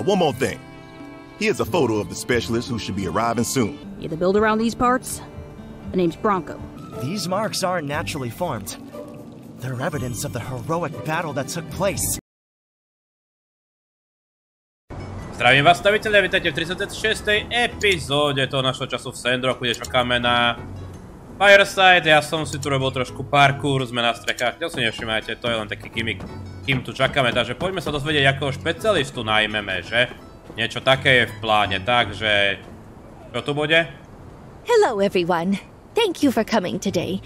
One more thing. Here's a photo of the specialist who should be arriving soon. You the builder around these parts? The name's Bronco. These marks aren't naturally formed. They're evidence of the heroic battle that took place. Zdravím vás, staviteľe, vítajte v 36. epizóde toho našho času v Sandrocku, kde čakáme na FIRESIDE. Ja som si tu robil trošku parkour, sme na strekách, to si nevšimajte, to je len taký gimmick, kým tu čakáme, takže poďme sa dozvedieť, akého špecialistu najmeme, že? Niečo také je v pláne, takže... Čo tu bude? Hello, everyone. Thank you for coming today.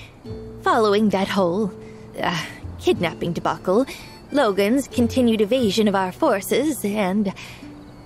Following that whole, kidnapping debacle, Logan's continued evasion of our forces, and...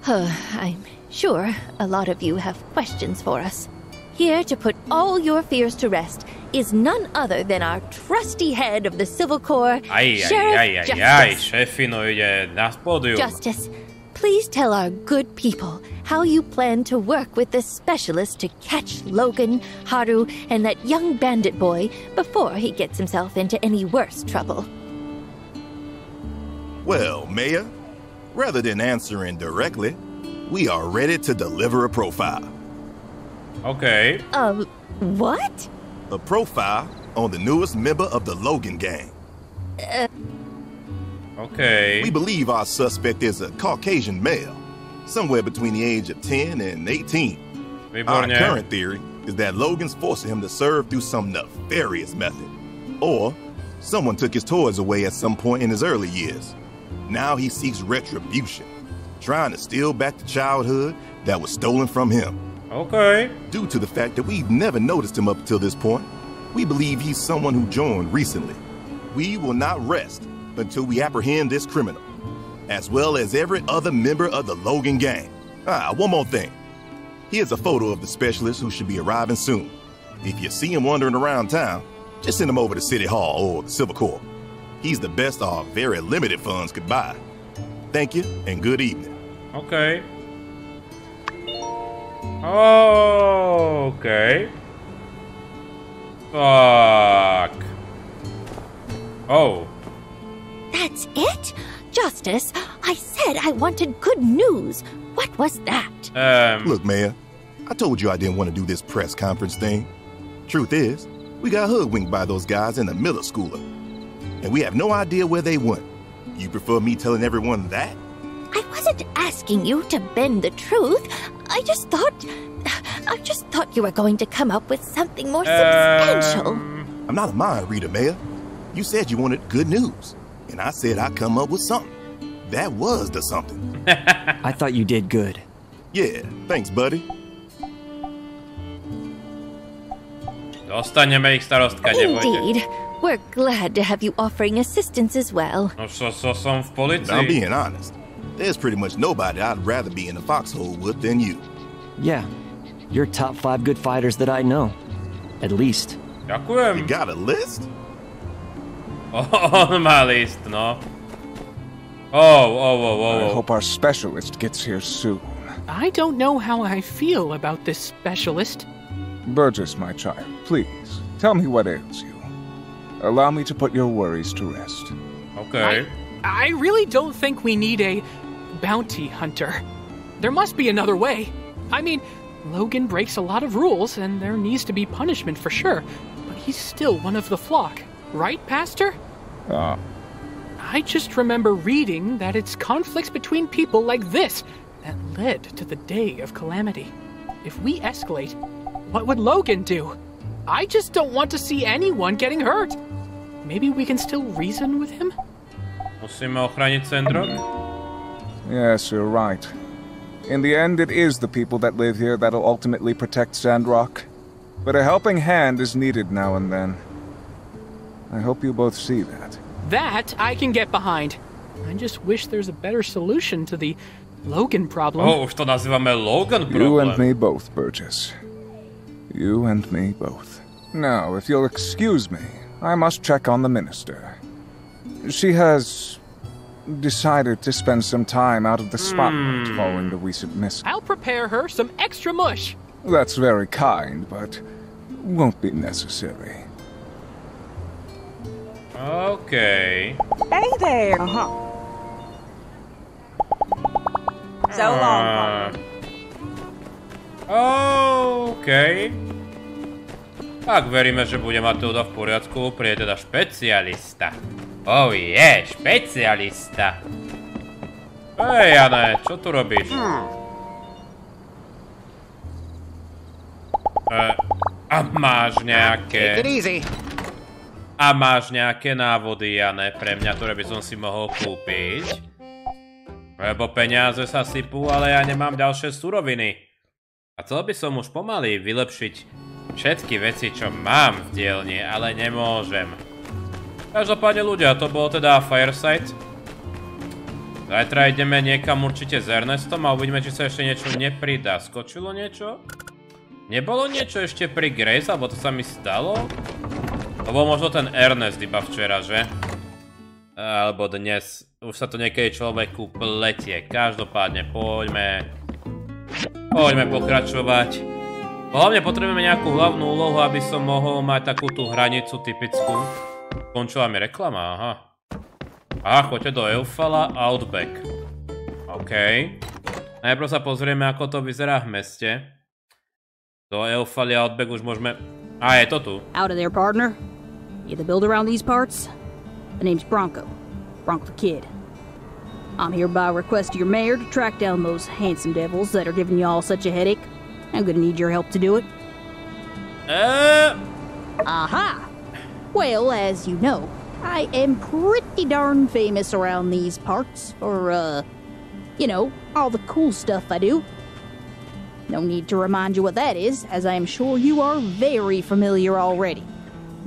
I'm sure a lot of you have questions for us. Here to put all your fears to rest is none other than our trusty head of the Civil Corps, Sheriff Justice. Šéfino ide na pódium. Justice, please tell our good people how you plan to work with this specialist to catch Logan, Haru, and that young bandit boy before he gets himself into any worse trouble. Well, Mayor, rather than answering directly, we are ready to deliver a profile. Okay. What? A profile on the newest member of the Logan gang. Okay. We believe our suspect is a Caucasian male, somewhere between the age of 10 and 18. Our current theory is that Logan's forcing him to serve through some nefarious method. Or someone took his toys away at some point in his early years. Now he seeks retribution, trying to steal back the childhood that was stolen from him. Okay. Due to the fact that we've never noticed him up until this point, we believe he's someone who joined recently. We will not rest until we apprehend this criminal, as well as every other member of the Logan gang. One more thing. Here's a photo of the specialist who should be arriving soon. If you see him wandering around town, just send him over to City Hall or the Civil Corps. He's the best our very limited funds could buy. Thank you, and good evening. Okay. Okay. Fuck. Oh. That's it? Justice, I said I wanted good news. What was that? Look, Mayor, I told you I didn't want to do this press conference thing. Truth is, we got hoodwinked by those guys in the Miller Schooler, and we have no idea where they went. You prefer me telling everyone that? I wasn't asking you to bend the truth. I just thought you were going to come up with something more substantial. I'm not a mind reader, Mayor. You said you wanted good news, and I said I'd come up with something. That was the something. I thought you did good. Yeah, thanks, buddy. Dostaneme ich, starostka, nebojte. Indeed. We're glad to have you offering assistance as well. No som v policii. I'm being honest. There's pretty much nobody I'd rather be in the foxhole with than you. Yeah, you're top 5 good fighters that I know. At least. Ďakujem. You got a list? On má list, no. Oh. I hope our specialist gets here soon. I don't know how I feel about this specialist. Burgess, my child, please, tell me what ails you. Allow me to put your worries to rest. Okay. I really don't think we need a bounty hunter. There must be another way. I mean, Logan breaks a lot of rules, and there needs to be punishment for sure. But he's still one of the flock, right, Pastor? I just remember reading that it's conflicts between people like this that led to the day of calamity. If we escalate, what would Logan do? I just don't want to see anyone getting hurt. Maybe we can still reason with him? Musíme ochraniť Sandrock? Yes, you're right. In the end, it is the people that live here that'll ultimately protect Sandrock. But a helping hand is needed now and then. I hope you both see that. That I can get behind. I just wish there's a better solution to the Logan problem. Oh, už to nazývame Logan problem. You and me both, Burgess. You and me both. Now, if you'll excuse me, I must check on the minister. She has decided to spend some time out of the spotlight following the recent mishap. I'll prepare her some extra mush. That's very kind, but won't be necessary. Okay. Hey there. So long. OK. Tak veríme, že bude mať to v poriadku. Príde teda špecialista. Oh je, špecialista. Hej, Jane, čo tu robíš? A máš nejaké... A máš nejaké návody, Jane, pre mňa, ktoré by som si mohol kúpiť? Lebo peniaze sa sypú, ale ja nemám ďalšie suroviny. A chcel by som už pomaly vylepšiť všetky veci, čo mám v dielni, ale nemôžem. Každopádne ľudia, to bolo teda FIRESIDE. Zajtra ideme niekam určite s Ernestom a uvidíme, či sa ešte niečo nepridá. Skočilo niečo? Nebolo niečo ešte pri Grace, alebo to sa mi stalo? To bol možno ten Ernest iba včera, že? Alebo dnes. Už sa to niekedy človeku pletie. Každopádne poďme pokračovať. Hlavne potrebujeme nejakú hlavnú úlohu, aby som mohol mať takú tú hranicu typickú. Končila mi reklama, aha. Aha, choďte do Eufala Outback. OK. Najprv sa pozrieme, ako to vyzerá v meste. Do Eufala Outback už môžeme... A je to tu. Out of there, partner. You the builder around these parts? The name's Bronco. Bronco the Kid. I'm here by request of your mayor to track down those handsome devils that are giving you all such a headache. I'm gonna need your help to do it. Aha! Well, as you know, I am pretty darn famous around these parts for, you know, all the cool stuff I do. No need to remind you what that is, as I am sure you are very familiar already.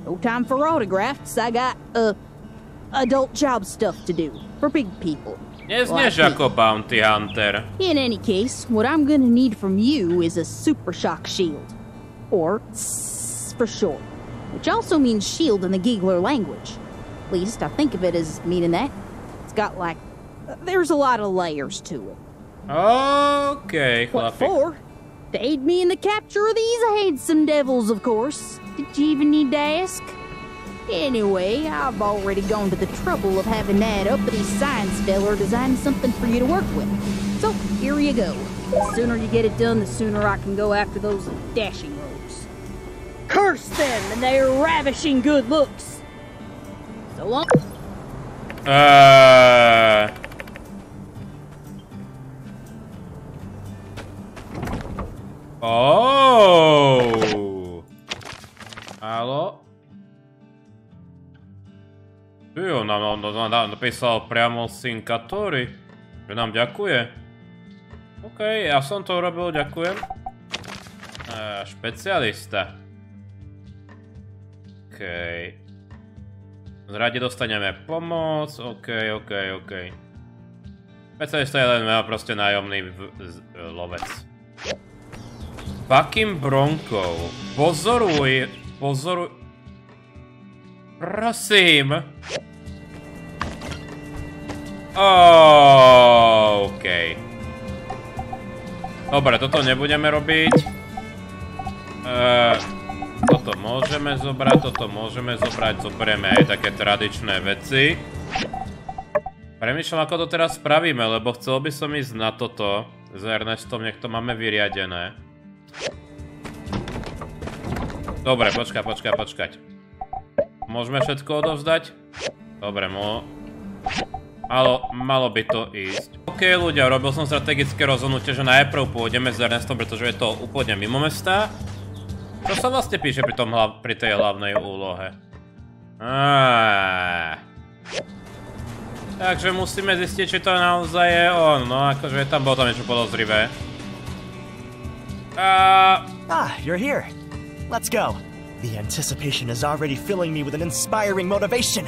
No time for autographs, I got, adult job stuff to do, for big people. Neznieš ako bounty hunter. In any case, what I'm gonna need from you is a super shock shield. Or S for short. Which also means shield in the Giggler language. At least I think of it as meaning that. It's got like... there's a lot of layers to it. Okay, what for? To aid me in the capture of these handsome devils, of course. Did you even need to ask? Anyway, I've already gone to the trouble of having that uppity science feller design something for you to work with. So, here you go. The sooner you get it done, the sooner I can go after those dashing rogues. Curse them and their ravishing good looks. So long. Oh. Halo? Jo, nám napísal priamo syn Catori, že nám ďakuje. OK, ja som to urobil, ďakujem. Špecialista. OK. Zrade dostaneme pomoc, OK. Špecialista je len proste nájomný lovec. Fucking Bronco. Pozoruj. Prosím. OK. Dobre, toto nebudeme robiť. Toto môžeme zobrať, zoberieme aj také tradičné veci. Premýšľam, ako to teraz spravíme, lebo chcel by som ísť na toto s Ernestom, nech to máme vyriadené. Dobre, počkať. Môžeme všetko odovzdať? Dobre, malo by to ísť. OK, ľudia, robil som strategické rozhodnutie, že najprv pôjdeme s Ernestom, pretože je to úplne mimo mesta. Čo sa vlastne píše pri tej hlavnej úlohe? Takže musíme zistiť, či to naozaj je on. No, akože bolo tam niečo podozrivé. You're here. Let's go. The anticipation is already filling me with an inspiring motivation.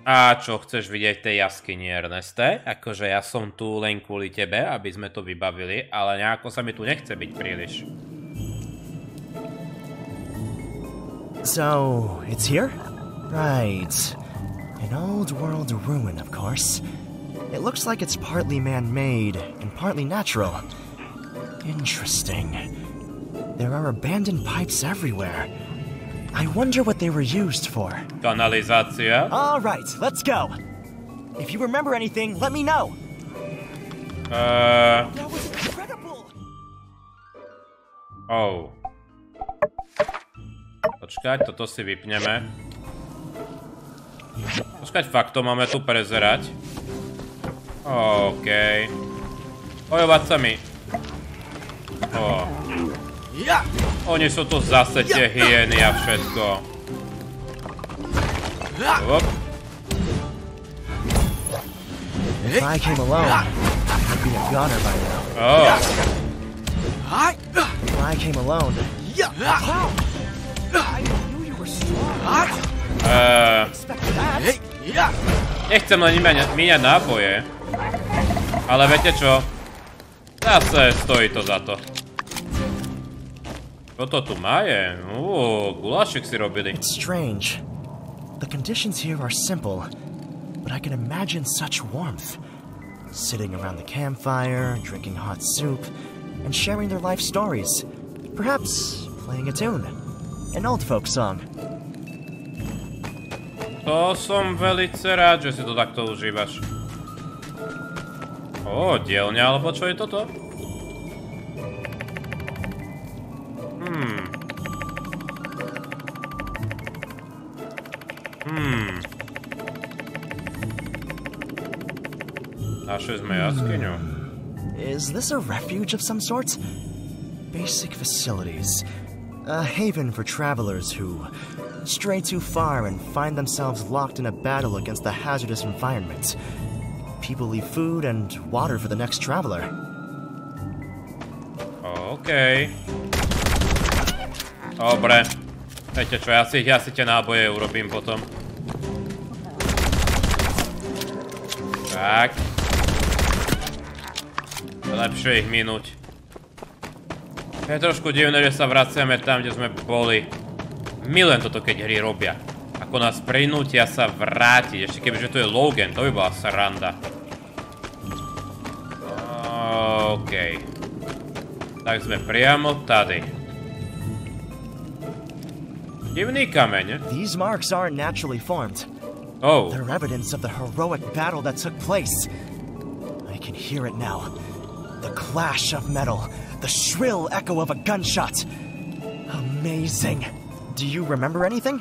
A čo chceš vidieť v tej jaskyni, Erneste? Akože ja som tu len kvôli tebe, aby sme to vybavili, ale nejako sa mi tu nechce byť príliš. So, it's here? Right. An old world ruin, of course. It looks like it's partly man-made and partly natural. Interesting. There are abandoned pipes everywhere. I wonder what they were used for. Kanalizácia. All right, let's go. If you remember anything, let me know. Oh. Počkať, toto si vypneme. Počkať, fakt to máme tu prezerať. OK. Bojovať sa mi. Oni sú tu zase tie hyeny a všetko. Op. If I came alone, I'd be a goner by now. Oh. If I came alone... I knew you were strong. Nechcem len míňať náboje. Ale viete čo? Zase stojí to za to. Toto tu má je? Gulášik si robili. It's strange. The conditions here are simple, but I can imagine such warmth. Sitting around the campfire, drinking hot soup, and sharing their life stories. Perhaps playing a tune. An old folk song. To som velice rád, že si to takto užívaš. Dielňa, alebo čo je toto? Naše sme jaskyňu. Is this a refuge of some sort? Basic facilities. A haven for travelers who stray too far and find themselves locked in a battle against the hazardous environment. People leave food and water for the next traveler. OK. Dobre. Viete čo, ja si tie náboje urobím potom. Tak. Lepšie ich minúť. Je trošku divné, že sa vraciame tam, kde sme boli. Milujem toto, keď hry robia. Ako nás prinútia sa vrátiť. Ešte kebyže to je Logan, to by bola sranda. OK. Tak sme priamo tady. Divný kameň. These marks aren't naturally formed. Oh. They're evidence of the heroic battle that took place. I can hear it now. The clash of metal. The shrill echo of a gunshot. Amazing. Do you remember anything?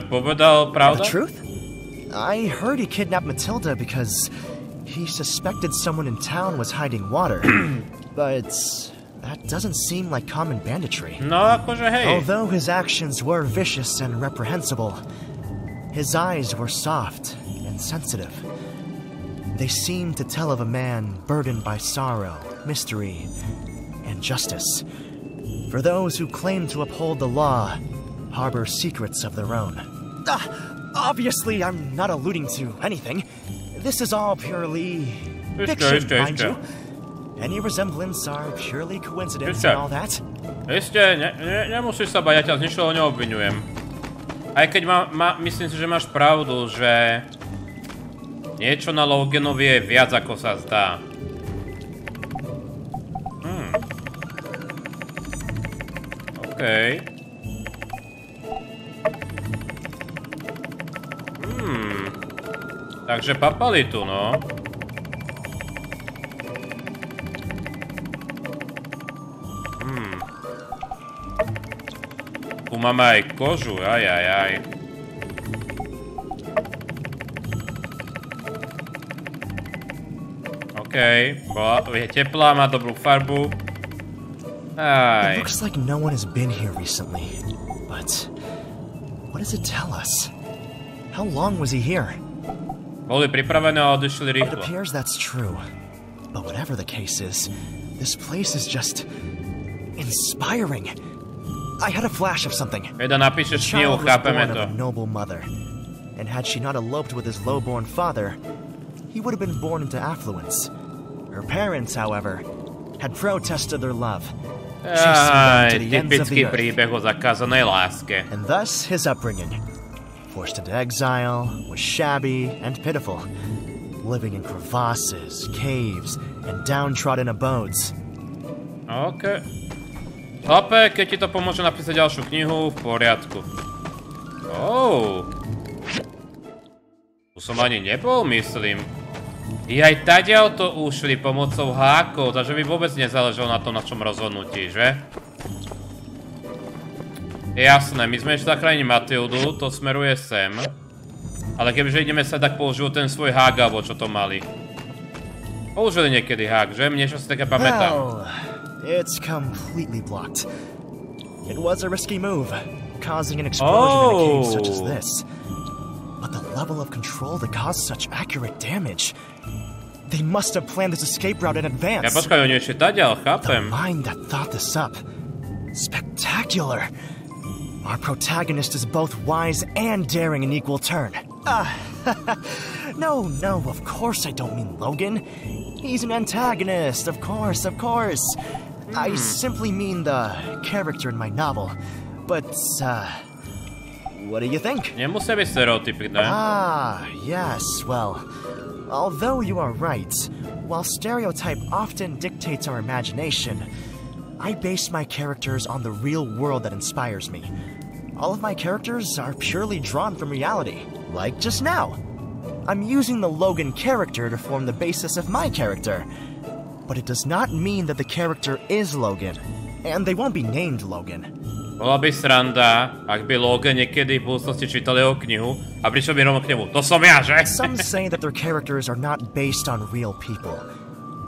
Povedal pravda? The truth? I heard he kidnapped Matilda because he suspected someone in town was hiding water. But that doesn't seem like common banditry. No, akože hej. Although his actions were vicious and reprehensible, his eyes were soft and sensitive. They seemed to tell of a man burdened by sorrow, mystery, and justice. For those who claim to uphold the law, harbor secrets of their own. Obviously, I'm not alluding to anything. This is all purely fiction, mind you. Any resemblance are purely coincidence and all that. Ešte, nemusíš sa bať, ja ťa z ničoho neobviňujem. Aj keď myslím si, že máš pravdu, že niečo na Loganovi je viac ako sa zdá. OK. Takže papali tu, no. Tu máme aj kožu, aj. OK, je teplá, má dobrú farbu. It looks like no one has been here recently, but what does it tell us? How long was he here? Boli pripravené a odišli It rýchlo. appears that's true, but whatever the case is, this place is just inspiring. I had a flash of something. Veda, napíšeš The knihu, child was chápeme born to. of a noble mother, and had she not eloped with his low-born father, he would have been born into affluence. Her parents, however, had protested their love. Typický príbeh o zakázanej láske. And thus his upbringing. Forced into exile, was shabby and pitiful, living in crevasses, caves, and downtrodden abodes. OK. Chlape, keď ti to pomôže napísať ďalšiu knihu, v poriadku. Tu som ani nebol, myslím. Aj tadiaľ to ušli pomocou hákov, takže by vôbec nezáležalo na tom, na čom rozhodnutí, že? Jasné, my sme ešte zachrániť Matildu, to smeruje sem. Ale kebyže ideme sa, tak použil ten svoj hák, alebo čo to mali. Použili niekedy hák, že? Mne čo si také pamätám. Well, it's completely blocked. It was a risky move, causing an explosion in a cave such as this. But the level of control to cause such accurate damage... They must have planned this escape route in advance. Ja počkaj, oni ešte tadiaľ, chápem. The mind that thought this up. Spectacular. Our protagonist is both wise and daring in equal turn. No, of course I don't mean Logan. He's an antagonist, of course. I simply mean the character in my novel. But, what do you think? Nemusia byť stereotypy, ne? Yes, well... Although you are right, while stereotype often dictates our imagination, I base my characters on the real world that inspires me. All of my characters are purely drawn from reality, like just now. I'm using the Logan character to form the basis of my character, but it does not mean that the character is Logan, and they won't be named Logan. Bola by sranda, ak by Logan niekedy v budúcnosti čítal jeho knihu a prišiel by rovno k nemu. To som ja, že? Some say that their characters are not based on real people.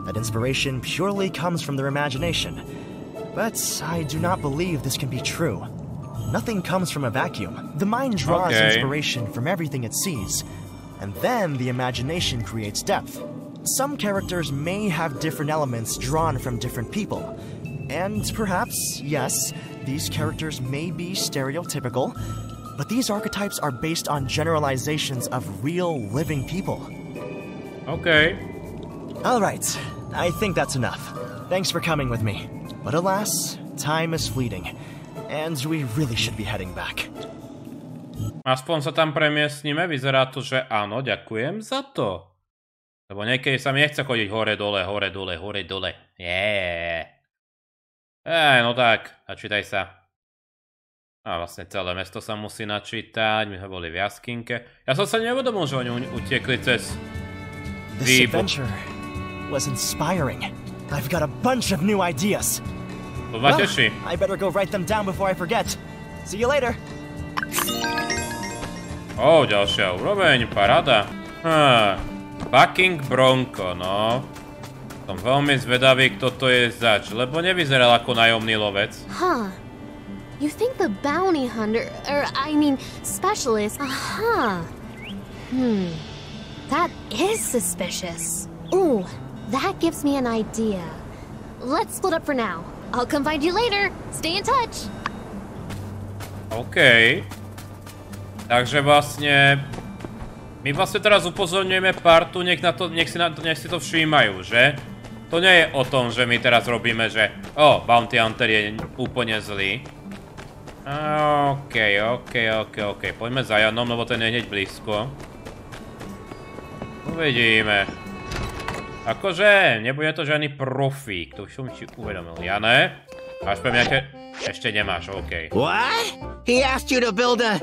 That inspiration purely comes from their imagination. But I do not believe this can be true. Nothing comes from a vacuum. The mind draws inspiration from everything it sees, and then the imagination creates depth. Some characters may have different elements drawn from different people. And perhaps, yes, these characters may be stereotypical, but these archetypes are based on generalizations of real living people. Okay. Alright, I think that's enough. Thanks for coming with me. But alas, time is fleeting, and we really should be heading back. Aspoň sa tam premiestnime, vyzerá to, že áno, ďakujem za to. Lebo niekedy sa mi nechce chodiť hore, dole. Yeah. No tak, načítaj sa. A vlastne celé mesto sa musí načítať, my sme boli v jaskinke. Ja som sa neuvedomil, že oni utiekli cez This adventure was inspiring. I've got a bunch of new ideas. To ma teší. I better go write them down before I forget. See you later. Ďalšia úroveň, paráda. Fucking Bronco, no. Som veľmi zvedavý, kto to je zač, lebo nevyzeral ako nájomný lovec. You think the bounty hunter, specialist, That is suspicious. Ooh, that gives me an idea. Let's split up for now. I'll come find you later. Stay in touch. OK. Takže vlastne... My vlastne teraz upozorňujeme partu, nech si to všímajú, že? To nie je o tom, že my teraz robíme, že Bounty Hunter je úplne zlý. OK. Poďme za Janom, lebo ten je hneď blízko. Uvidíme. Akože, nebude to žiadny profík, to som si uvedomil. Jane, máš pre mňa ešte nemáš, OK. What? He asked you to build a...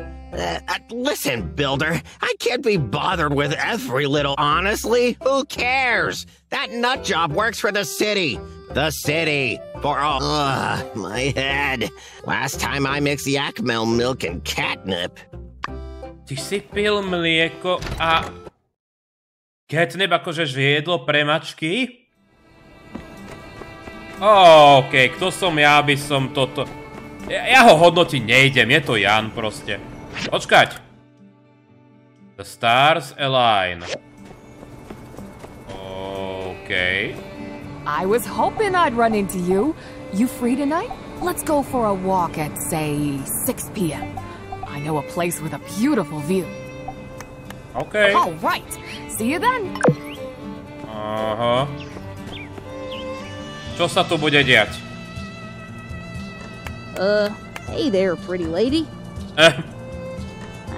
listen, builder, I can't be bothered with every little... Honestly, who cares? That nut job works for the city. The city. For all... my head. Last time I mixed yak milk and catnip. Ty si pil mlieko a... Catnip akože jedlo pre mačky? OK, kto som ja, aby som toto... Ja ho hodnotiť nejdem, je to Jan proste. Počkať. The stars align. OK. I was hoping I'd run into you. You free tonight? Let's go for a walk at, say, 6 p.m. I know a place with a beautiful view. OK. All right. See you then. Čo sa tu bude diať? Hey there, pretty lady.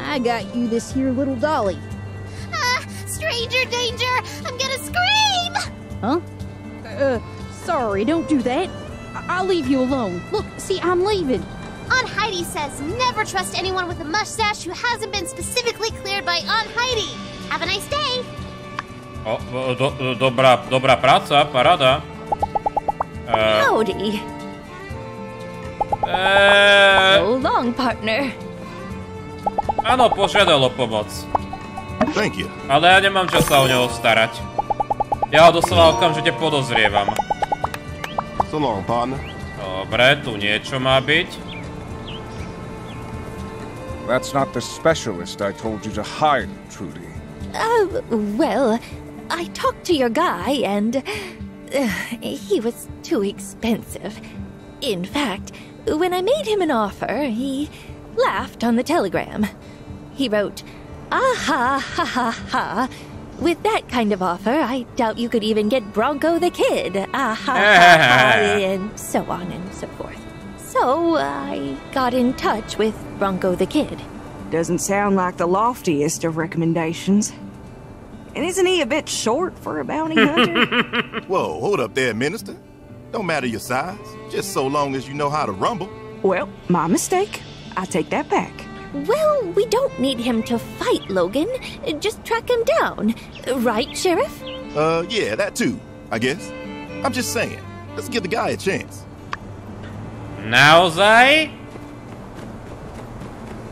I got you this here little dolly. Stranger danger! I'm gonna scream! Huh? Sorry, don't do that. I'll leave you alone. Look, see, I'm leaving. Aunt Heidi says never trust anyone with a mustache who hasn't been specifically cleared by Aunt Heidi. Have a nice day. Dobrá práca, paráda. Howdy. So long, partner. Áno, požiadal o pomoc. Thank you. Ale ja nemám čas sa o neho starať. Ja ho doslova okamžite podozrievam. So long, partner. Dobre, tu niečo má byť. That's not the specialist I told you to hire, Trudy. Well, I talked to your guy and he was too expensive. In fact, when I made him an offer, he laughed on the telegram. He wrote, "Aha, ha ha ha. With that kind of offer, I doubt you could even get Bronco the Kid. Ah ha ha ha," and so on and so forth. So I got in touch with Bronco the Kid. Doesn't sound like the loftiest of recommendations. And isn't he a bit short for a bounty hunter? Whoa, hold up there, Minister. Don't matter your size, just so long as you know how to rumble. Well, my mistake. I take that back. Well, we don't need him to fight Logan. Just track him down. Right, Sheriff? Yeah, that too, I guess. I'm just saying, let's give the guy a chance. Naozaj?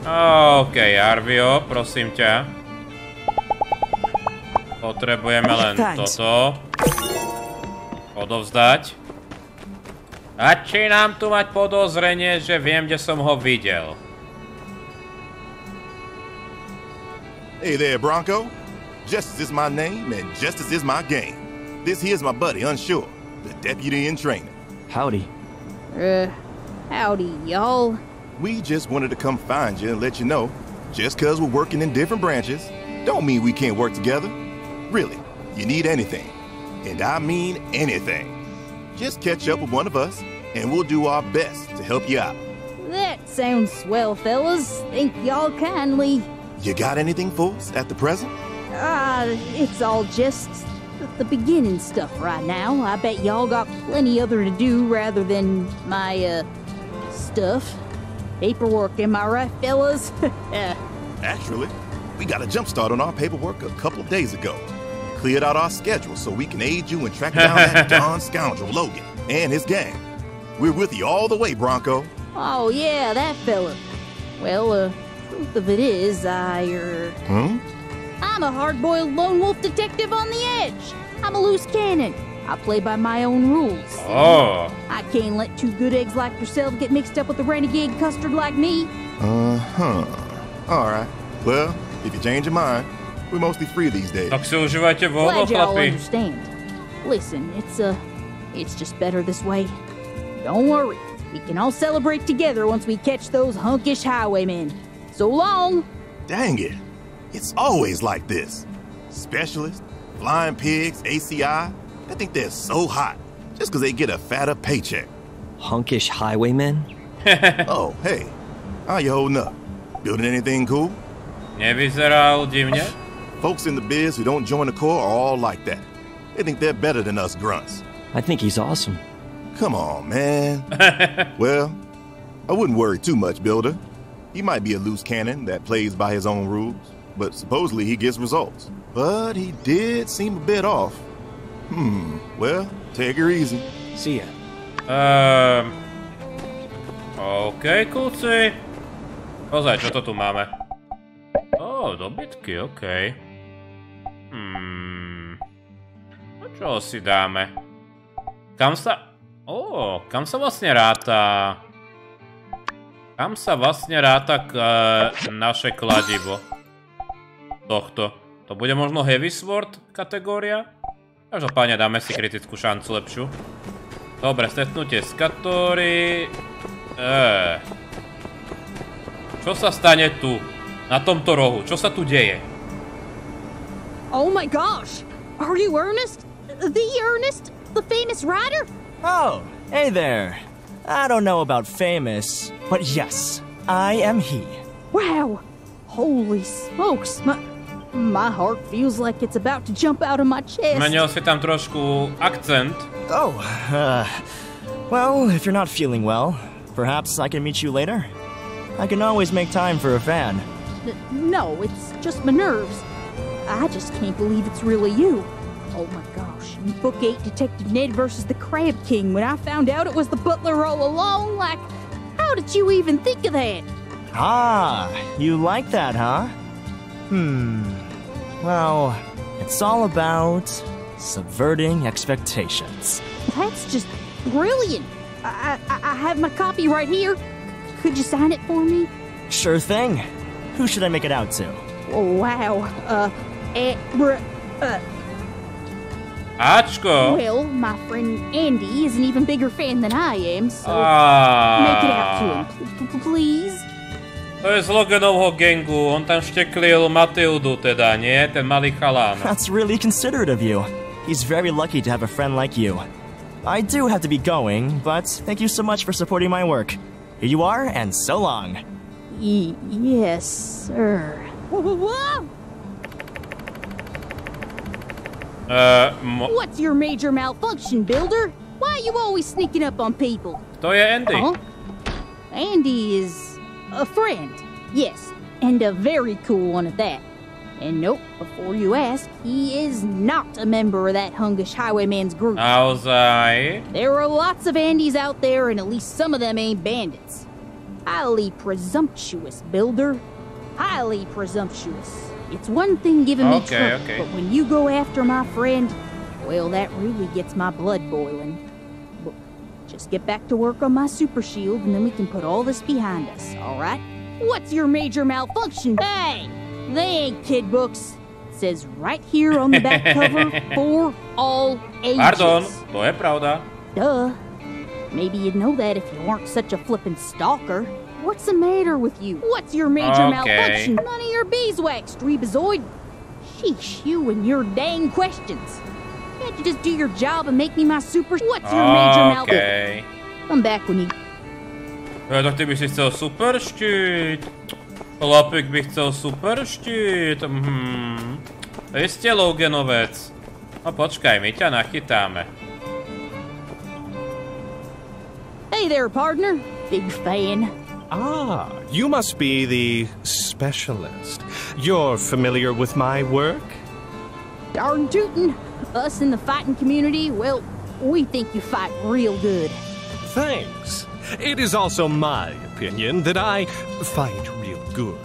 OK, Arvio, prosím ťa. Potrebujeme len toto. Odovzdať. Začínam tu mať podozrenie, že viem, kde som ho videl. Hey there, Bronco. Justice is my name, and justice is my game. This here's my buddy, Unsure, the deputy in training. Howdy. Howdy, y'all. We just wanted to come find you and let you know, just cause we're working in different branches, don't mean we can't work together. Really, you need anything, and I mean anything, just catch up with one of us, and we'll do our best to help you out. That sounds swell, fellas. Thank y'all kindly. You got anything for us at the present? It's all just the beginning stuff right now. I bet y'all got plenty other to do rather than my, stuff. Paperwork, am I right, fellas? Actually, we got a jump start on our paperwork a couple of days ago. Cleared out our schedule so we can aid you in tracking down that darn scoundrel Logan and his gang. We're with you all the way, Bronco. Oh, yeah, that fella. Well, truth of it is, I'm a hard-boiled lone wolf detective on the edge. I'm a loose cannon. I play by my own rules. Oh. I can't let two good eggs like yourself get mixed up with a renegade custard like me. All right. Well, if you change your mind, we're mostly free these days. Tak si užívajte voľno, Glad y'all chlapi. understand. Listen, it's just better this way. Don't worry. We can all celebrate together once we catch those hunkish highwaymen. So long. Dang it. It's always like this. Specialists, flying pigs, ACI, I think they're so hot just because they get a fatter paycheck. Hunkish highwaymen? Oh, hey. How you holding up? Building anything cool? Nevyzeral divne. Folks in the biz who don't join the Corps are all like that. They think they're better than us grunts. I think he's awesome. Come on, man. Well, I wouldn't worry too much, Builder. He might be a loose cannon that plays by his own rules, but supposedly he gets results. But he did seem a bit off. Well, take her easy. See ya. OK, kúci. Ozaj, čo to tu máme? Dobytky, OK. A čo si dáme? Kam sa vlastne ráta? Kam sa vlastne ráta naše kladivo? Tohto. To bude možno Heavy Sword kategória? Každopádne dáme si kritickú šancu lepšiu. Dobre, stretnutie s Catori. Čo sa stane tu? Na tomto rohu. Čo sa tu deje? Oh my gosh! Are you Ernest? The Ernest? The famous writer? Oh, hey there. I don't know about famous, but yes, I am he. Wow! Holy smokes! My heart feels like it's about to jump out of my chest. Zmenil si tam trošku akcent. Oh, well, if you're not feeling well, perhaps I can meet you later? I can always make time for a fan. No, it's just my nerves. I just can't believe it's really you. Oh my gosh, in Book 8, Detective Ned versus the Crab King, when I found out it was the butler all along, like, how did you even think of that? Ah, you like that, huh? Well, it's all about subverting expectations. That's just brilliant. I have my copy right here. Could you sign it for me? Sure thing. Who should I make it out to? Oh, wow. Ačko. Well, my friend Andy is an even bigger fan than I am, so make it out to him, please. To je z Loganovho gangu, on tam šteklil Matildu teda, nie? Ten malý chalán. That's really considerate of you. He's very lucky to have a friend like you. I do have to be going, but thank you so much for supporting my work. Here you are, and so long. Yes, sir. What's your major malfunction, Builder? Why are you always sneaking up on people? To je Andy. Andy is a friend, yes, and a very cool one at that. And nope, before you ask, he is not a member of that Hungish Highwayman's group. Naozaj? There are lots of Andys out there, and at least some of them ain't bandits. Highly presumptuous, Builder. Highly presumptuous. It's one thing giving me trouble, but when you go after my friend, well, that really gets my blood boiling. But just get back to work on my super shield, and then we can put all this behind us, alright? What's your major malfunction? Hey! They ain't kid books. It says right here on the back cover, for all ages. Pardon, to je pravda. Duh. Maybe you'd know that if you weren't such a flippin' stalker. What's the matter with you? What's your major malfunction? None of your beeswax, Streebazoid. Sheesh, you and your dang questions. Can't you just do your job and make me my super... What's your major malfunction? Come back when you... Tak ty by si chcel super štít. Chlapík by chcel super štít. Ešte, Loganovec. No počkaj, my ťa nachytáme. Hey there, partner. Big fan. Ah, you must be the specialist. You're familiar with my work? Darn tootin'. Us in the fighting community, well, we think you fight real good. Thanks. It is also my opinion that I fight real good.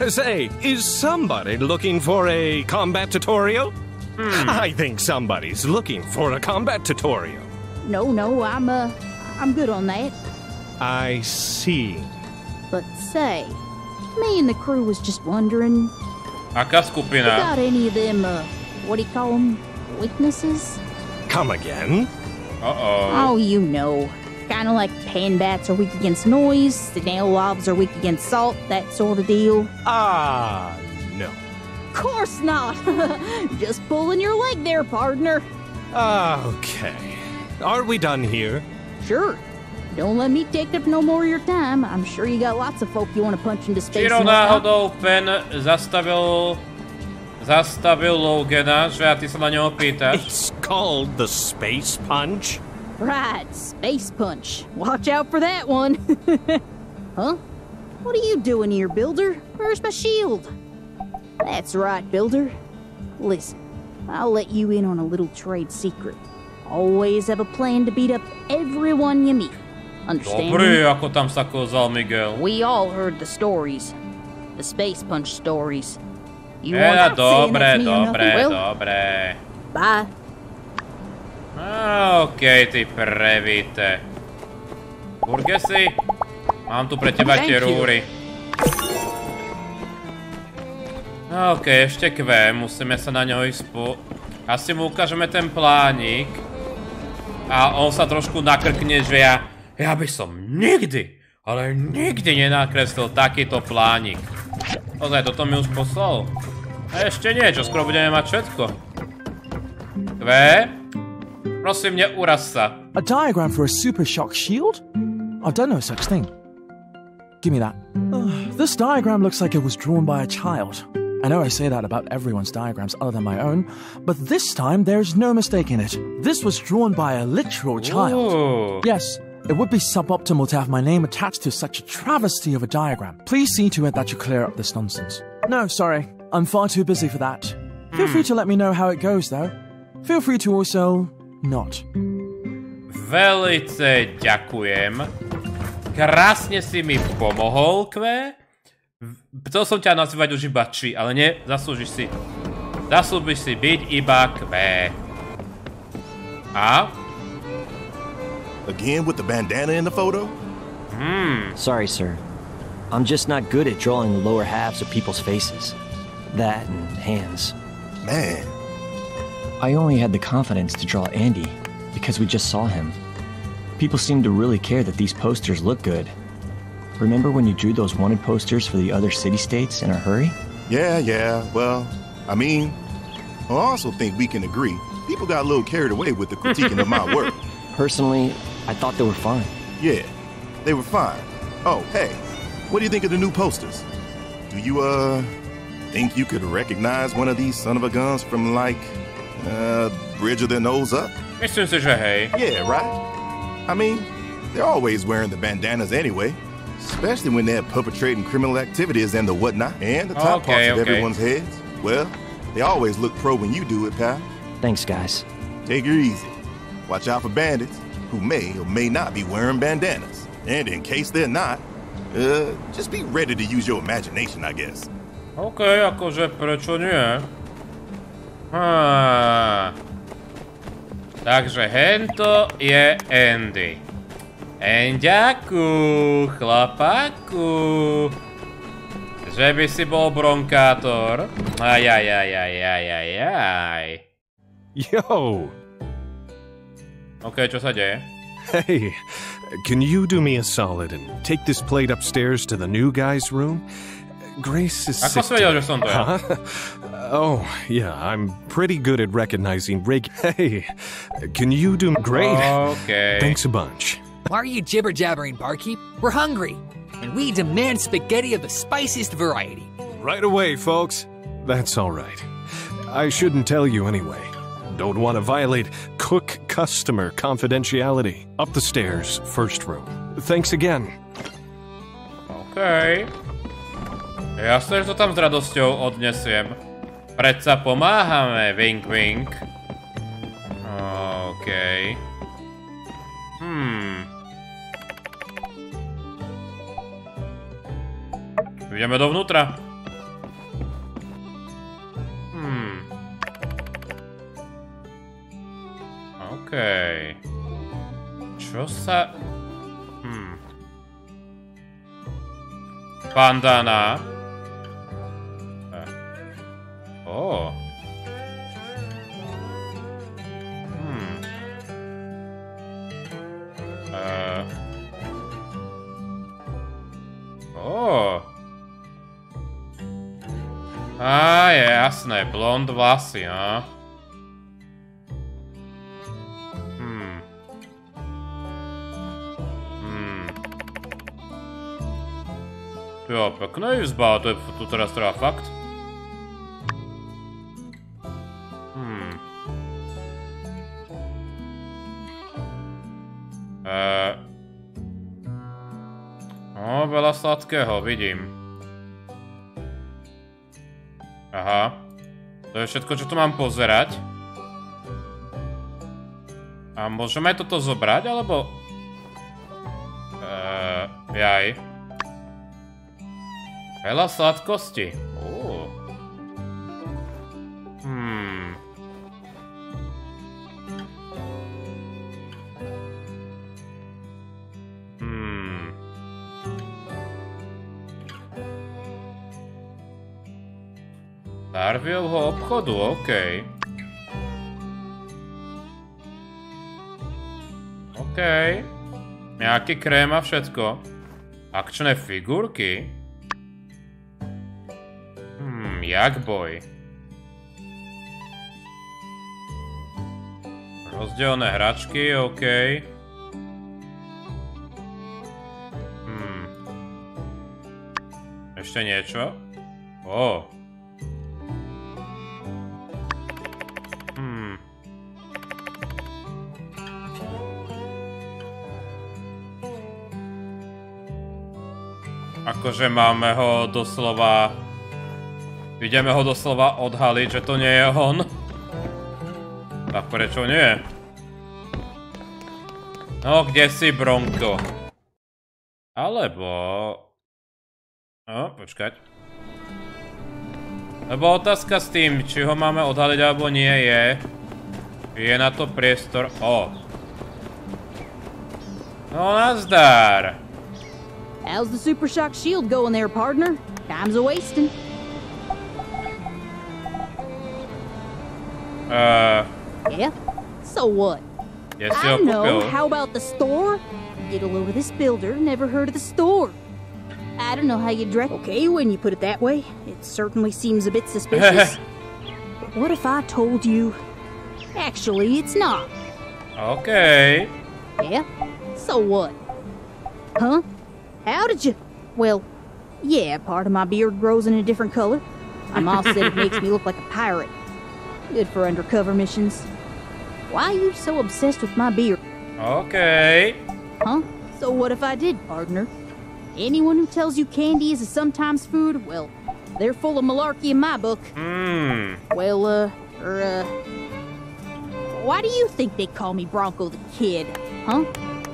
Say, is somebody looking for a combat tutorial? I think somebody's looking for a combat tutorial. No, I'm good on that. I see. But say, me and the crew was just wondering... Aká skupina? Got any of them, what do you call them, weaknesses? Come again? Oh, you know. Kinda like pan bats are weak against noise, snail lobs are weak against salt, that sort of deal. Ah, no. Course not! Just pulling your leg there, partner. Okay. Are we done here? Sure. Don't let me take up no more of your time. I'm sure you got lots of folk you want to punch into space. Čiro náhodou Pen zastavil Logana, že a ty sa na ňo opýtaš. It's called the Space Punch? Right, Space Punch. Watch out for that one. Huh? What are you doing here, Builder? Where's my shield? That's right, Builder. Listen, I'll let you in on a little trade secret. Always have a plan to beat up everyone you meet. Understand? Dobre, ako tam sa kozal Miguel. We all heard the stories. The Space Punch stories. You dobre. Bye. Okej, ty prevíte. Burgesi, mám tu pre teba tie rúry. Okej, ešte musíme sa na ňo ísť Asi mu ukážeme ten plánik. A on sa trošku nakrkne, že ja by som nikdy, ale nikdy nenakreslil takýto plánik. Ozaj, toto mi už poslal. A ešte nie, čo skoro budeme mať všetko. Prosím, neuraz sa. A diagram for a super shock shield? I've done no such thing. Give me that. This diagram looks like it was drawn by a child. I know I say that about everyone's diagrams other than my own, but this time there's no mistake in it. This was drawn by a literal child. Ooh. Yes, it would be suboptimal to have my name attached to such a travesty of a diagram. Please see to it that you clear up this nonsense. No, sorry. I'm far too busy for that. Feel free to let me know how it goes, though. feel free to also not. Velice ďakujem. Krásne si mi pomohol, Kve. Chcel som ťa nazývať už iba Či, ale nie, zaslúžiš si byť iba Kve. A? Again with the bandana in the photo? Sorry, sir. I'm just not good at drawing the lower halves of people's faces. That and hands. Man. I only had the confidence to draw Andy because we just saw him. People seem to really care that these posters look good. Remember when you drew those wanted posters for the other city-states in a hurry? Yeah. Well, I mean, I also think we can agree. People got a little carried away with the critiquing of my work. Personally, I thought they were fine. Yeah, they were fine. Oh, hey. What do you think of the new posters? Do you, think you could recognize one of these son of a guns from, like, bridge of their nose up? Myslím si, že hej. Yeah, right? I mean, they're always wearing the bandanas anyway, especially when they're perpetrating criminal activities and the whatnot, and the top parts of everyone's heads. Well, they always look pro when you do it, pal. Thanks, guys. Take her easy. Watch out for bandits who may or may not be wearing bandanas. And in case they're not, just be ready to use your imagination, I guess. Okej, akože prečo nie? Takže hento je Andy. Enďaku, chlapáku. Že by si bol bronkátor? Ajajajajajajaj. Yo! Okej, čo sa deje? Hey, can you do me a solid and take this plate upstairs to the new guy's room? Grace is sick. Huh? Oh, yeah, I'm pretty good at recognizing Hey, can you do great? Okay. Thanks a bunch. Why are you jibber-jabbering, barkeep? We're hungry, and we demand spaghetti of the spiciest variety. Right away, folks. That's all right. I shouldn't tell you anyway. Don't want to violate cook-customer confidentiality. Up the stairs, first room. Thanks again. Okay. Jasne, že to tam s radosťou odnesiem. Predsa pomáhame, wink wink. Okej. Ideme dovnútra. Okej. Čo sa... Bandana. Je jasné, blond vlasy, a? Jo, pekná izba, to je tu teraz treba fakt. Veľa sladkého, vidím. Aha. To je všetko, čo tu mám pozerať. A môžeme aj toto zobrať, alebo... Jaj. Veľa sladkosti. Darviovho obchodu, okej. Okej. Nejaký krém a všetko. Akčné figurky. Jak boj. Rozdielne hračky, okej. Ešte niečo? Akože máme ho doslova... Ideme ho doslova odhaliť, že to nie je on. A prečo nie? No, kde si, Bronko? Alebo... No, počkať. Lebo otázka s tým, či ho máme odhaliť alebo nie je... Je na to priestor... O. No, nazdar. How's the super shock shield going there, partner? Time's a wasting. Yeah? So what? Yes, I know. How about the store? Get a load of this builder. Never heard of the store. I don't know how you dress. Okay, when you put it that way, it certainly seems a bit suspicious. But what if I told you... Actually, it's not. Okay. Yeah? So what? Huh? How did you... Well, yeah, part of my beard grows in a different color. My mom said it makes me look like a pirate. Good for undercover missions. Why are you so obsessed with my beard? Okay. Huh? So what if I did, partner? Anyone who tells you candy is a sometimes food, well, they're full of malarkey in my book. Well, why do you think they call me Bronco the Kid? Huh?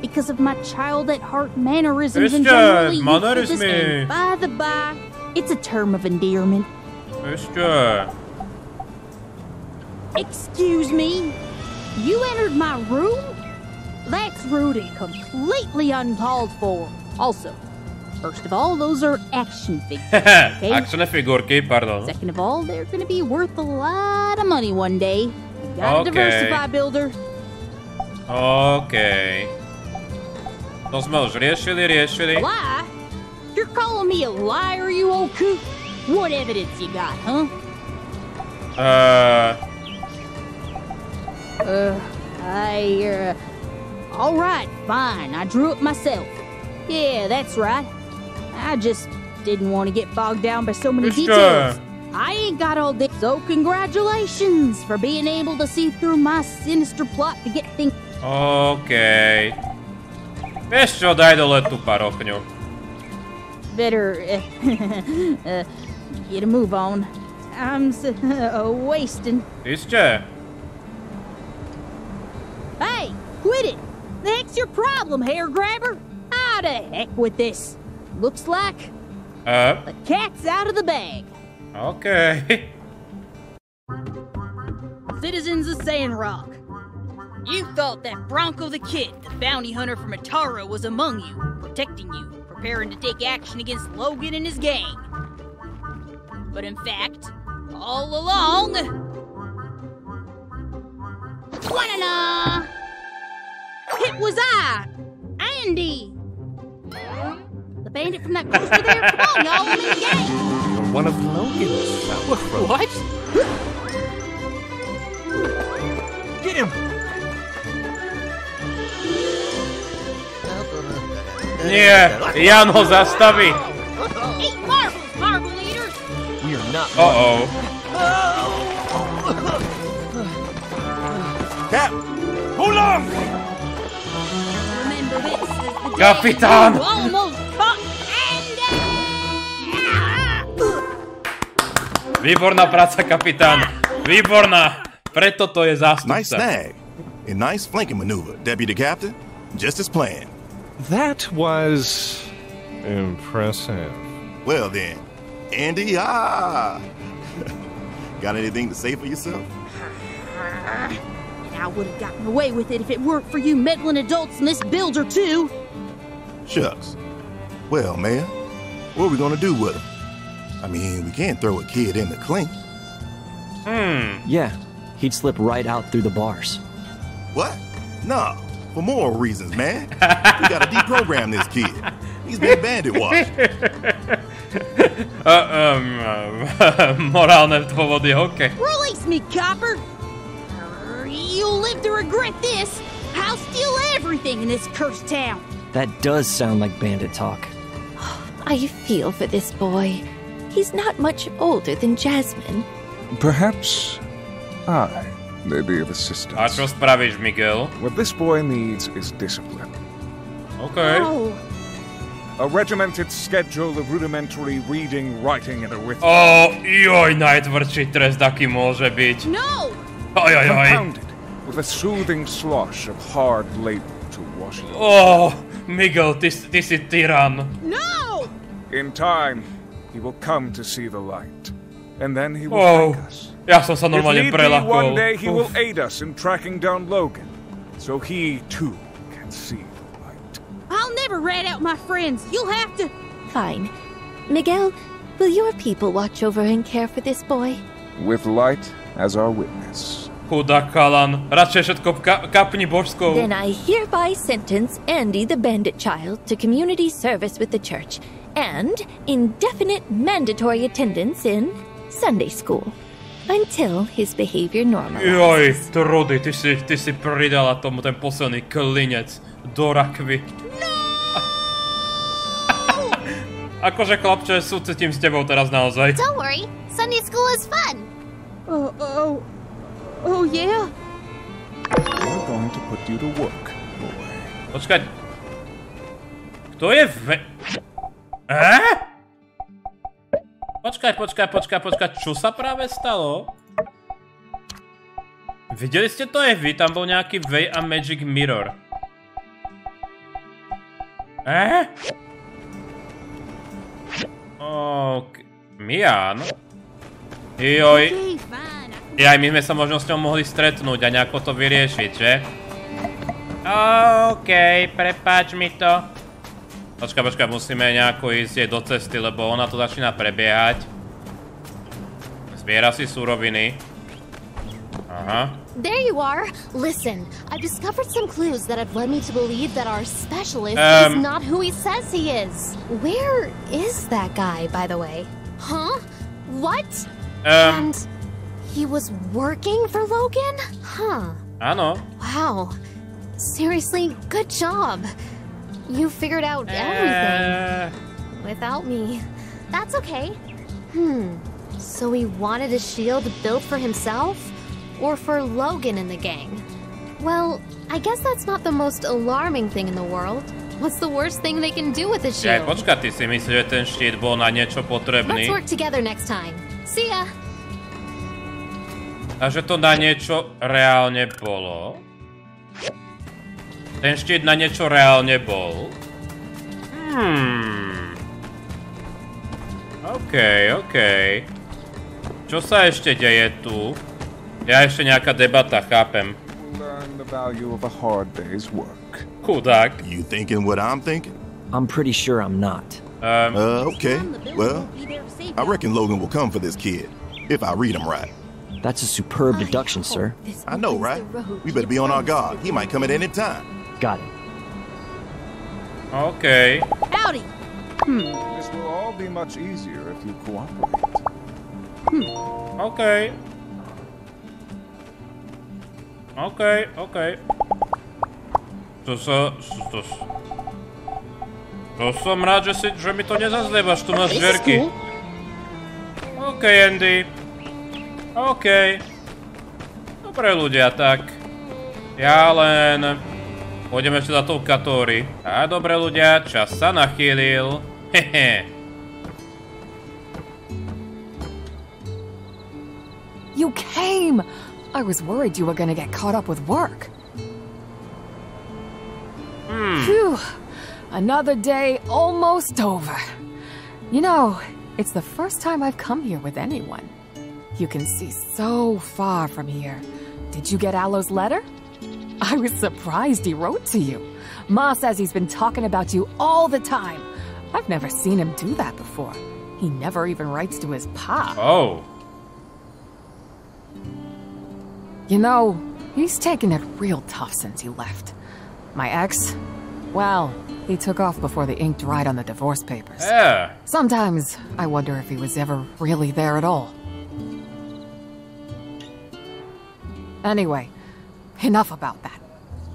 Because of my child-at-heart mannerisms and generally youthfulness, and by the by, it's a term of endearment. Ešte. Excuse me? You entered my room? That's rude and completely uncalled for. Also, first of all, those are action figures. Okay? Action figurky, pardon. Second of all, they're gonna be worth a lot of money one day. You gotta diversify, builder. Okay. To sme už riešili. Lie? You're calling me a liar, you old coot? What evidence you got, huh? Alright, fine. I drew it myself. Yeah, that's right. I just didn't want to get bogged down by so many details. I ain't got all this. So congratulations for being able to see through my sinister plot to get things... Okay. Vieš čo, daj dole tú parochňu. Better get a move on. I'm wasting. Ešte. Hey, quit it! The heck's your problem, hair grabber? Ah, the heck with this. Looks like the cat's out of the bag. Okay. Citizens of Sandrock, you thought that Bronco the Kid, the bounty hunter from Atara, was among you, protecting you, preparing to take action against Logan and his gang. But in fact, all along... Wanana! It was I, Andy! The bandit from that coaster there? Come on, y'all, I'm in the gang! You're one of Logan's fellow. What? Get him! Nie, Jan ho zastaví. Eat marbles, marble eaters! We are not... Uh-oh. Cap! Hold on! Remember this is the day Kapitán! you almost caught Andy! Výborná práca, kapitán. Výborná. Preto to je zástupca. Nice snag. A nice flanking maneuver, Deputy Captain. Just as planned. That was... impressive. Well then, Andy, got anything to say for yourself? And I would have gotten away with it if it weren't for you meddling adults and this builder, too. Shucks. Well, Mayor, what are we gonna do with him? I mean, we can't throw a kid in the clink. Yeah, he'd slip right out through the bars. What? No, for moral reasons, man. We gotta deprogram this kid. He's been bandit washed. Morálne dôvody, okay. Release me, copper! You'll live to regret this. I'll steal everything in this cursed town. That does sound like bandit talk. I feel for this boy. He's not much older than Jasmine. Perhaps I may be of assistance. A čo spravíš, Miguel? What this boy needs is discipline. Okay. Oh. A regimented schedule of rudimentary reading, writing, and arithmetic. Oh, joj, najtvrdší trest, aký môže byť. No! Oj. Compounded with a soothing slosh of hard labor to wash it away. Oh, Miguel, ty si tyran. No! In time, he will come to see the light, and then he will thank us. Ja som sa normálne If need be, prelakol. one day he will aid us in tracking down Logan, so he too can see the light. I'll never rat out my friends. You'll have to... Fine. Miguel, will your people watch over and care for this boy? With light as our witness. Chudák chalan. Radšej všetko kapni božskou. Then I hereby sentence Andy the bandit child to community service with the church and indefinite mandatory attendance in Sunday school until his behavior normalizes. Joj, Trudy, ty si pridala tomu ten posledný klinec do rakvy. No! Akože chlapče, súcitím s tebou teraz naozaj. Don't worry, Sunday school is fun. Oh yeah? We're going to put you to work, boy. Počkať. Kto je Počkaj, čo sa práve stalo? Videli ste to aj vy? Tam bol nejaký Way a Magic Mirror. Mian? Joj. Aj my sme sa možno s ňou mohli stretnúť a nejako to vyriešiť, že? Okej, prepáč mi to. Počkaj, musíme nejako ísť jej do cesty, lebo ona to začína prebiehať. Zbiera si suroviny. Aha. There you are. Listen, I've discovered some clues that have led me to believe that our specialist is not who he says he is. Where is that guy, by the way? Huh? What? And he was working for Logan? Huh. Áno. Wow. Seriously, good job. You figured out everything. Without me. That's okay. So he wanted a shield built for himself? Or for Logan and the gang? Well, I guess that's not the most alarming thing in the world. What's the worst thing they can do with a shield? Počkaj, ty si myslíš, že ten štít bol na niečo potrebný? Let's work together next time. See ya! A že to na niečo reálne bolo? Ten štít na niečo reálne bol? Okej. Čo sa ešte deje tu? Ja ešte nejaká debata, chápem. Chudák. You thinking what I'm thinking? I'm pretty sure I'm not. Okay. Well, I reckon Logan will come for this kid, if I read him right. That's a superb deduction, sir. I know, right? We better be on our guard. He might come at any time. Got it. Okay. Howdy. This will all be much easier if you cooperate. Okay. To som rád, že mi to nezazliebaš, tu máš dverky. Okej, Andy. Okej. Dobre ľudia, tak. Ja len... Pôjdem ešte za tou Catori. A dobre ľudia, čas sa nachýlil. Hehe. You came! I was worried you were gonna get caught up with work. Phew. Another day almost over. You know, it's the first time I've come here with anyone. You can see so far from here. Did you get Alo's letter? I was surprised he wrote to you. Ma says he's been talking about you all the time. I've never seen him do that before. He never even writes to his pa. Oh. You know, he's taken it real tough since he left. My ex, well, he took off before the ink dried on the divorce papers. Yeah. Sometimes I wonder if he was ever really there at all. Anyway, enough about that.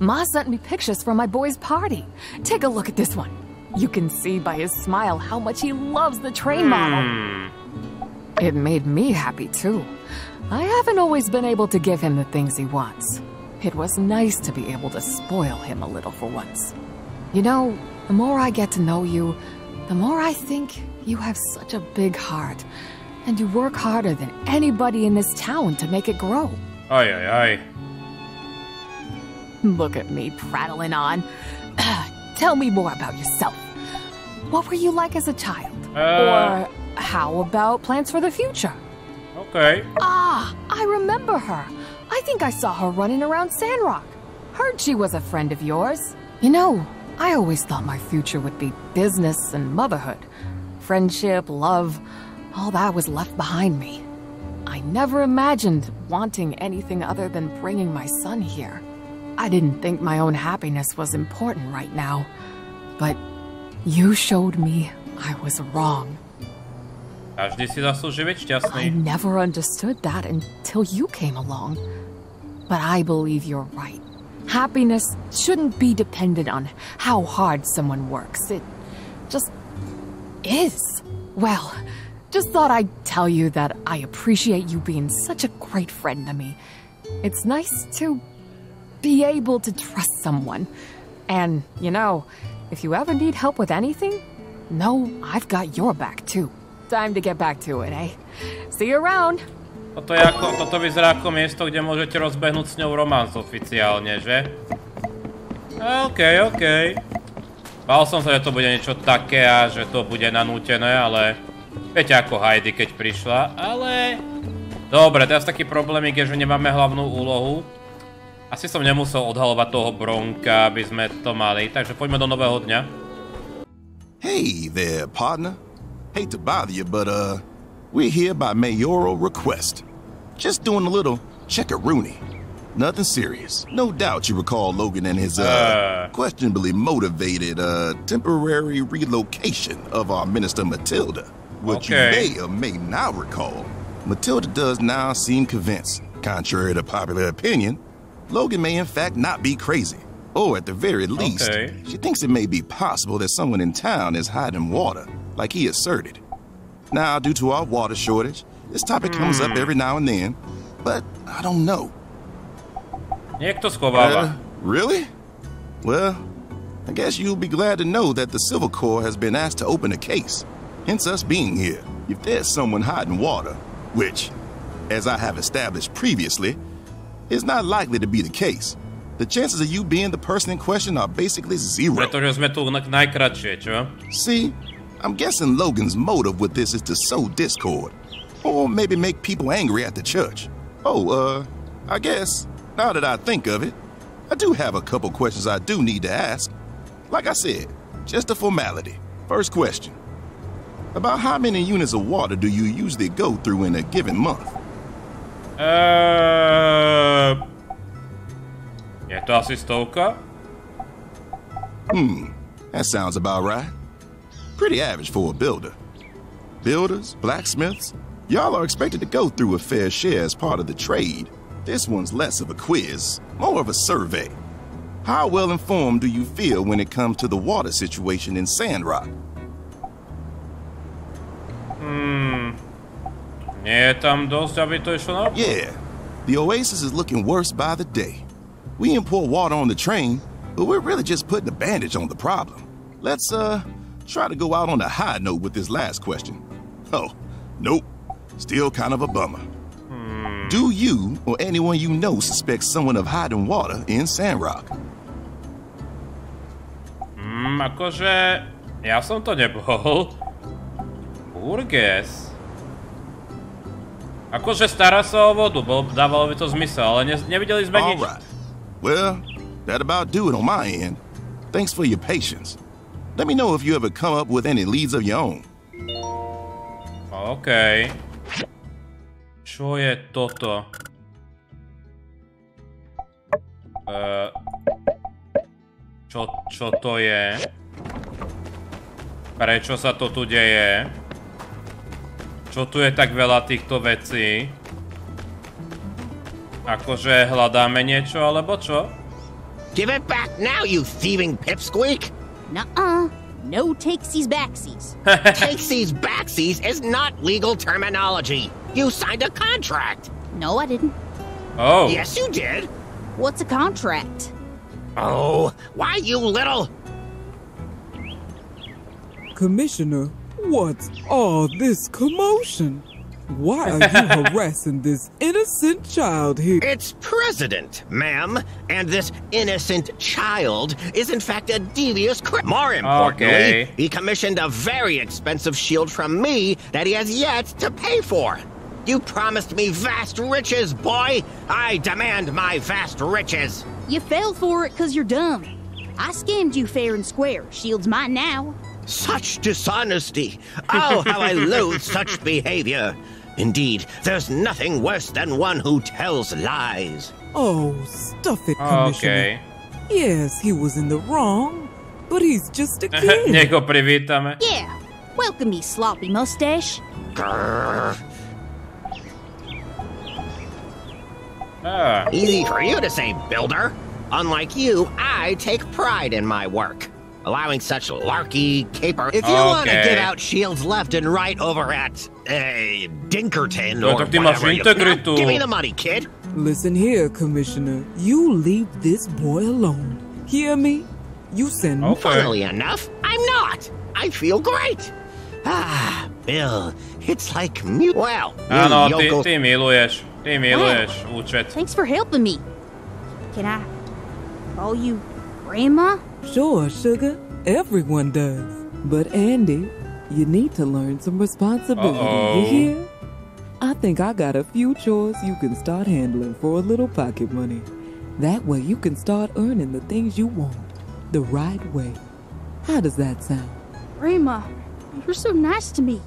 Ma sent me pictures from my boy's party. Take a look at this one. You can see by his smile how much he loves the train model. It made me happy too. I haven't always been able to give him the things he wants. It was nice to be able to spoil him a little for once. You know, the more I get to know you, the more I think you have such a big heart, and you work harder than anybody in this town to make it grow. Aj. Look at me prattling on. Tell me more about yourself. What were you like as a child? Or how about plans for the future? Okay. Ah, I remember her. I think I saw her running around Sandrock. Heard she was a friend of yours. You know, I always thought my future would be business and motherhood. Friendship, love, all that was left behind me. I never imagined wanting anything other than bringing my son here. I didn't think my own happiness was important right now. But you showed me I was wrong. Každý si zaslúži byť šťastný. I never understood that until you came along. But I believe you're right. Happiness shouldn't be dependent on how hard someone works. It just is. Well, just thought I'd tell you that I appreciate you being such a great friend to me. It's nice to be able to trust someone. And, you know, if you ever need help with anything, know I've got your back too. Time to get back to it, eh? See you around. Toto vyzerá ako miesto, kde môžete rozbehnúť s ňou romans oficiálne, že? OK. Bál som sa, že to bude niečo také a že to bude nanútené, ale viete ako Heidi, keď prišla, ale... Dobre, teraz taký problémik je, že nemáme hlavnú úlohu. Asi som nemusel odhalovať toho Bronka, aby sme to mali, takže poďme do nového dňa. Hey there, partner. Hate to bother you, but we're here by mayoral request. Just doing a little check-a-rooney. Nothing serious. No doubt you recall Logan and his questionably motivated temporary relocation of our minister Matilda. What you may or may not recall, Matilda does now seem convinced, contrary to popular opinion, Logan may in fact not be crazy. Or at the very least, she thinks it may be possible that someone in town is hiding water, like he asserted. Now, due to our water shortage, this topic comes up every now and then, but I don't know. Really? Well, I guess you'll be glad to know that the Civil Corps has been asked to open a case, hence us being here. If there's someone hiding water, which, as I have established previously, is not likely to be the case, the chances of you being the person in question are basically zero. See, I'm guessing Logan's motive with this is to sow discord, or maybe make people angry at the church. Oh, I guess, now that I think of it, I do have a couple questions I do need to ask. Like I said, just a formality. First question. About how many units of water do you usually go through in a given month? Je to asi 100? That sounds about right. Pretty average for a builder. Builders, blacksmiths, y'all are expected to go through a fair share as part of the trade. This one's less of a quiz, more of a survey. How well informed do you feel when it comes to the water situation in Sandrock? Nie je tam dosť, aby to išlo na... Yeah, the oasis is looking worse by the day. We import water on the train, but we're really just putting a bandage on the problem. Let's, try to go out on a high note with this last question. Oh, nope. Still kind of a bummer. Do you or anyone you know suspect someone of hiding water in Sandrock? Akože... Ja som to nebol. Burgess. Akože stará sa o vodu, dávalo by to zmysel, ale nevideli sme nič. Well, that about do it on my end. Thanks for your patience. Let me know if you ever come up with any leads of your own. OK. Čo je toto? Čo to je? Prečo sa to tu deje? Čo tu je tak veľa týchto vecí? Akože hľadáme niečo, alebo čo? Give it back now, you thieving pipsqueak! Nuh-uh. No takesies backsies. Takesies backsies is not legal terminology. You signed a contract. No, I didn't. Oh. Yes, you did. What's a contract? Oh, why you little... Commissioner, what's all this commotion? Why are you harassing this innocent child here? It's President, ma'am. And this innocent child is in fact a devious criminal. More importantly, he commissioned a very expensive shield from me that he has yet to pay for. You promised me vast riches, boy. I demand my vast riches. You fell for it because you're dumb. I scammed you fair and square. Shield's mine now. Such dishonesty. Oh, how I loathe such behavior. Indeed, there's nothing worse than one who tells lies. Oh, stuff it, Commissioner. Yes, he was in the wrong, but he's just a kid. Nech ho privítame. Yeah, welcome me, sloppy mustache. Easy for you to say, builder. Unlike you, I take pride in my work. Allowing such larky caper. If you want to give out shields left and right over at, Dinkerton or whatever you... Now, give me the money, kid. Listen here, Commissioner. You leave this boy alone. Hear me? You send me... Funnily enough, I'm not. I feel great. Ah, Bill, it's like me. Well, Áno, ty miluješ. Ty miluješ účet. Thanks for helping me. Can I call you Grandma? Sure, sugar. Everyone does. But Andy, you need to learn some responsibility. You hear? I think I got a few chores you can start handling for a little pocket money. That way you can start earning the things you want the right way. How does that sound? Grandma, you're so nice to me.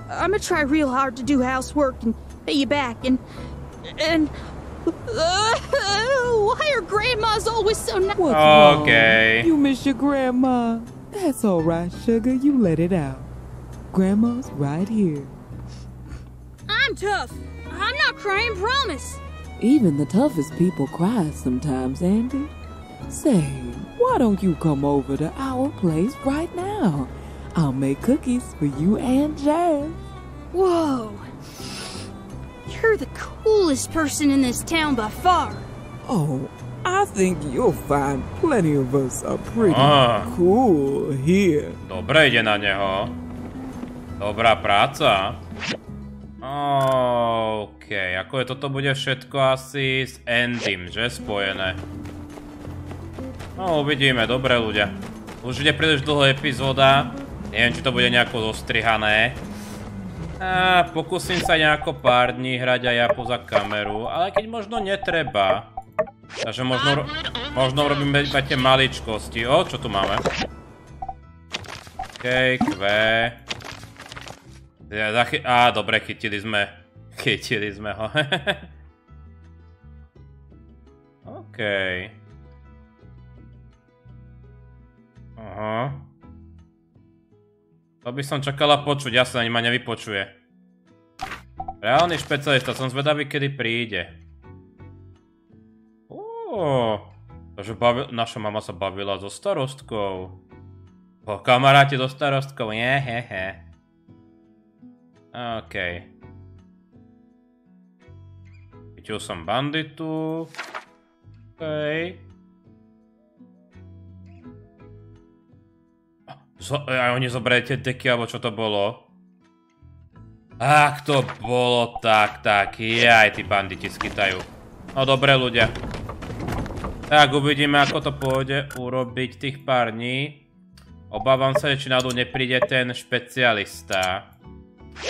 I'm gonna try real hard to do housework and pay you back and why are grandmas always so nice? What's wrong? You miss your grandma. That's all right, sugar. You let it out. Grandma's right here. I'm tough. I'm not crying, promise. Even the toughest people cry sometimes, Andy. Say, why don't you come over to our place right now? I'll make cookies for you and Jazz. Whoa. You're the coolest person in this town by far. Oh, I think you'll find plenty of us are pretty cool here. Dobre, ide na neho. Dobrá práca. OK, ako je toto bude všetko asi s Endym, že? Spojené. No, uvidíme, dobre ľudia. Už ide príliš dlho epizóda. Neviem, či to bude nejako zostrihané. Pokúsim sa nejako pár dní hrať aj ja poza kameru, ale keď možno netreba. Takže možno robíme iba tie maličkosti. O, čo tu máme? OK, dobre, chytili sme ho. OK. Aha. To by som čakala počuť, ja sa na ma nevypočuje. Reálny špecialista, som zvedavý, kedy príde. Takže naša mama sa bavila so starostkou. Kamaráti so starostkou, hehe. OK. Chytil som banditu. OK. Aj oni zobrali tie deky, alebo čo to bolo? Ak to bolo tak, jaj, tí banditi skytajú. No dobre ľudia. Tak uvidíme, ako to pôjde urobiť tých pár dní. Obávam sa, či náhodou nepríde ten špecialista.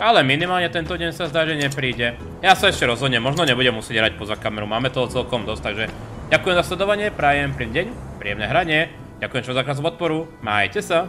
Ale minimálne tento deň sa zdá, že nepríde. Ja sa ešte rozhodnem, možno nebudem musieť hrať poza kameru, máme toho celkom dosť, takže ďakujem za sledovanie, prajem príjemný deň, príjemné hranie. Ďakujem čo za krásnu podporu, majte sa.